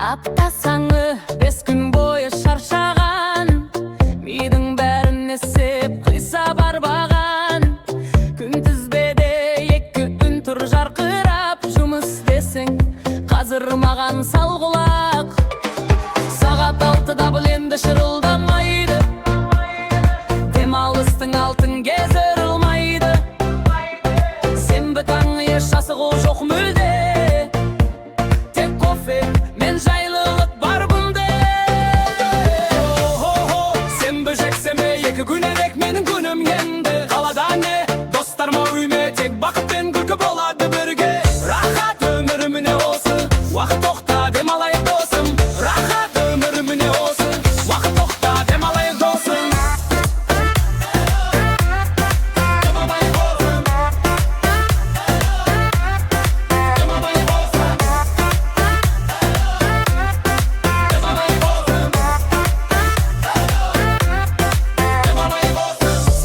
Аптасаңы 5 күн бойы шаршаған, мидың бәрін есеп қиса барбаған. Күнтізбеде 2 үн тұр жарқырап, жұмыс десең қазір маған сал құлақ. Сағат 6-да бұл енді шырылдамайды, демалыстың алтын кезі ырылмайды. Сенбі таңы еш асығу жоқ мүлде, тек кофе мен жайлылық бар бұнда. Сенбі жексенбі 2 күн ерек менің күнім енді. Қалада не достарыма үйме, тек бақыт пен күлкі болады бірге. Рахат өмір міне осы, уақыт тоқта демалайық досым. Рахат өмір міне осы, уақыт тоқта демалайық досым.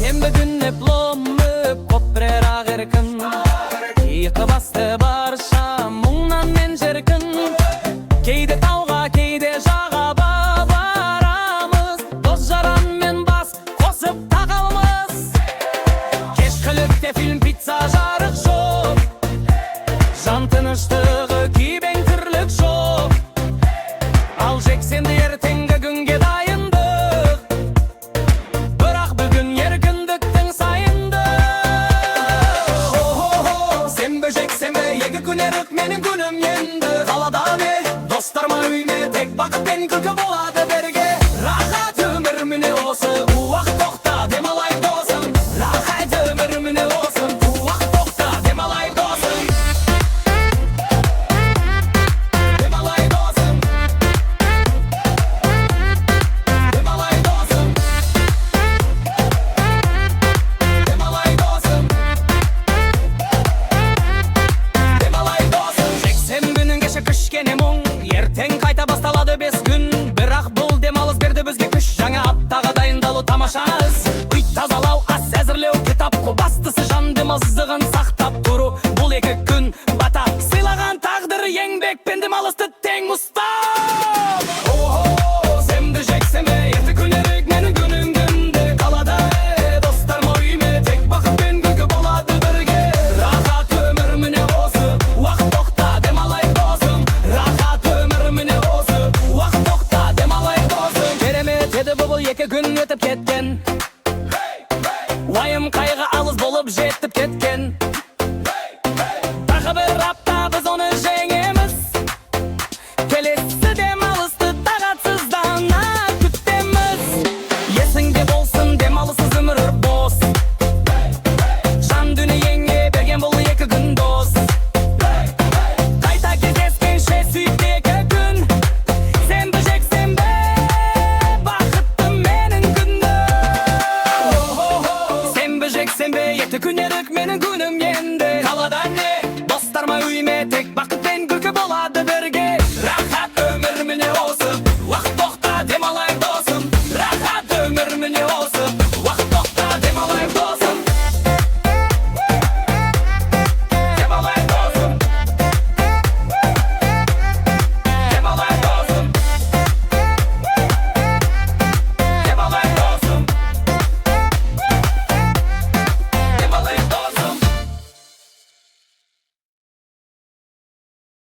Сенбі күні пломы поппірер еркін, иқы басты барша мұңнан мен жеркін. Кейде тауға, кейде жаға барамыз, дос жаранмен бас қосып тағалмыз. Кешкілікте фильм, пицца, жарық жоқ, жан тыныштығы күйбең тірлік жоқ. Ал жексенді ертеңгі күнге дайындық, бірақ бүгін еркіндіктің сайындық. Сенбі жексенбі 2 күн ерік менің күнім енді. Қалада не достарыма үйме, тек бақыт пен күлкі болады бірге. Рахат өмір міне осы, уақыт тоқта демалайық досым. Рахат өмір міне осы, уақыт тоқта демалайық досым. Демалайық досым. Демалайық досым. Демалайық досым. Демалайық досым. Жексенбінің кеші кішкене мұң, ертең қайта басталады 5 күн. Бірақ бұл демалыс берді бізге күш, жаңа аптаға дайындалу тамаша іс. Үй тазалау, ас әзірлеу, кітап қу, бастысы жан демалсыздығын сақтап тұру. Бұл 2 күн бата сыйлаған тағдыр, еңбек пен демалысты тең ұстап. Сенбі жексенбі 2 күн ерек менің күнім енді. Қалада достарыма үйме, тек бақыт пен күлкі болады бірге. Рахат өмір міне осы, уақыт тоқта демалайық досым. Рахат өмір міне осы, уақыт тоқта демалайық досым. Керемет еді бұл 2 күн өтіп кеткен, уайым қайғы алыс болып жетіп кеткен.